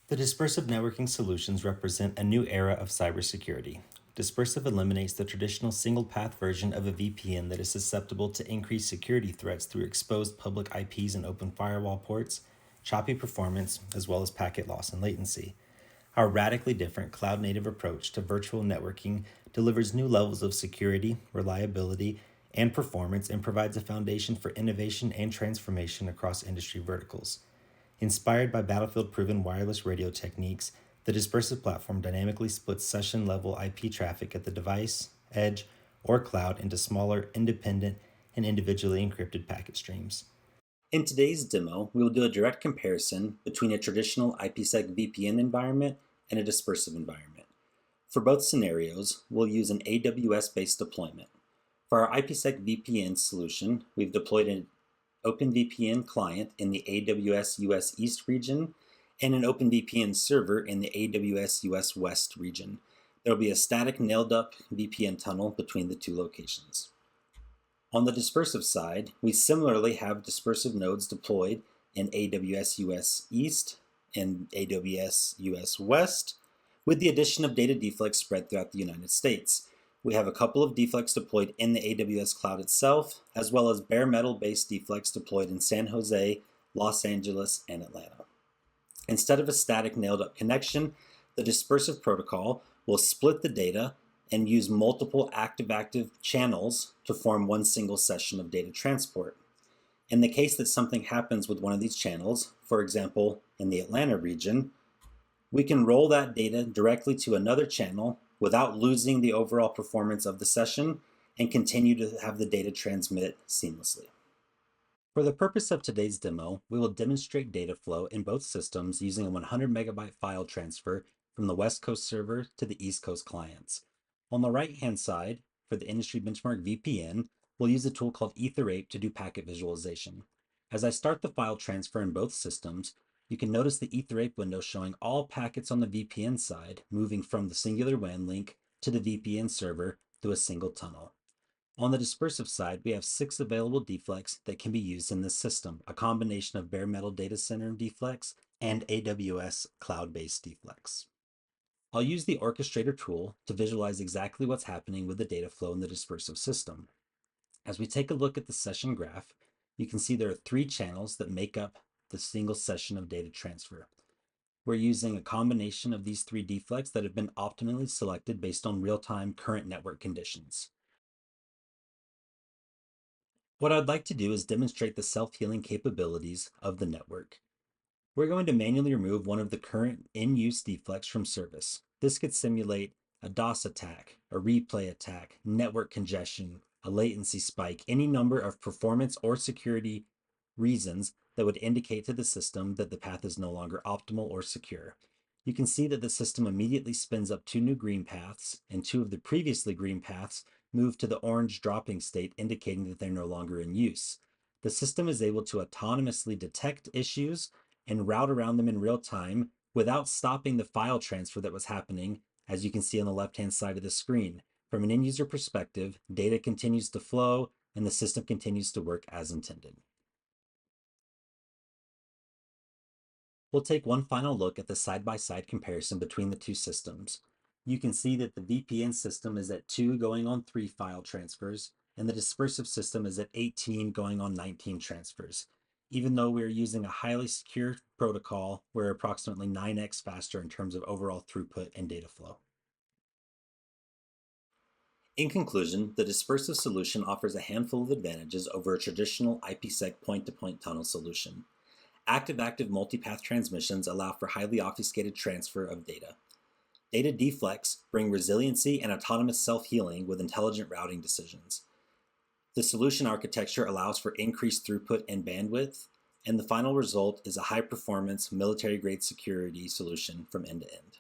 The dispersive networking solutions represent a new era of cybersecurity. Dispersive eliminates the traditional single-path version of a VPN that is susceptible to increased security threats through exposed public IPs and open firewall ports, choppy performance, as well as packet loss and latency. Our radically different cloud-native approach to virtual networking delivers new levels of security, reliability, and performance and provides a foundation for innovation and transformation across industry verticals. Inspired by battlefield-proven wireless radio techniques, the Dispersive platform dynamically splits session-level IP traffic at the device, edge, or cloud into smaller, independent, and individually encrypted packet streams. In today's demo, we will do a direct comparison between a traditional IPSec VPN environment and a dispersive environment. For both scenarios, we'll use an AWS-based deployment. For our IPSec VPN solution, we've deployed an OpenVPN client in the AWS US East region and an OpenVPN server in the AWS US West region. There will be a static nailed-up VPN tunnel between the two locations. On the dispersive side, we similarly have dispersive nodes deployed in AWS US East and AWS US West, with the addition of data deflects spread throughout the United States. We have a couple of deflects deployed in the AWS cloud itself, as well as bare metal-based deflects deployed in San Jose, Los Angeles, and Atlanta. Instead of a static nailed-up connection, the dispersive protocol will split the data and use multiple active-active channels to form one single session of data transport. In the case that something happens with one of these channels, for example, in the Atlanta region, we can roll that data directly to another channel without losing the overall performance of the session and continue to have the data transmit seamlessly. For the purpose of today's demo, we will demonstrate data flow in both systems using a 100 megabyte file transfer from the West Coast server to the East Coast clients. On the right-hand side, for the industry benchmark VPN, we'll use a tool called EtherApe to do packet visualization. As I start the file transfer in both systems, you can notice the EtherApe window showing all packets on the VPN side moving from the singular WAN link to the VPN server through a single tunnel. On the dispersive side, we have 6 available deflects that can be used in this system, a combination of bare metal data center deflects and AWS cloud-based deflects. I'll use the orchestrator tool to visualize exactly what's happening with the data flow in the dispersive system. As we take a look at the session graph, you can see there are 3 channels that make up the single session of data transfer. We're using a combination of these 3 deflects that have been optimally selected based on real-time current network conditions. What I'd like to do is demonstrate the self-healing capabilities of the network. We're going to manually remove one of the current in-use deflects from service. This could simulate a DOS attack, a replay attack, network congestion, a latency spike, any number of performance or security reasons that would indicate to the system that the path is no longer optimal or secure. You can see that the system immediately spins up 2 new green paths, and 2 of the previously green paths move to the orange dropping state, indicating that they're no longer in use. The system is able to autonomously detect issues and route around them in real time without stopping the file transfer that was happening, as you can see on the left-hand side of the screen. From an end-user perspective, data continues to flow and the system continues to work as intended. We'll take one final look at the side-by-side comparison between the 2 systems. You can see that the VPN system is at 2 going on 3 file transfers, and the dispersive system is at 18 going on 19 transfers. Even though we're using a highly secure protocol, we're approximately 9x faster in terms of overall throughput and data flow. In conclusion, the dispersive solution offers a handful of advantages over a traditional IPsec point-to-point tunnel solution. Active-active multipath transmissions allow for highly obfuscated transfer of data. Data deflects bring resiliency and autonomous self-healing with intelligent routing decisions. The solution architecture allows for increased throughput and bandwidth, and the final result is a high-performance military-grade security solution from end to end.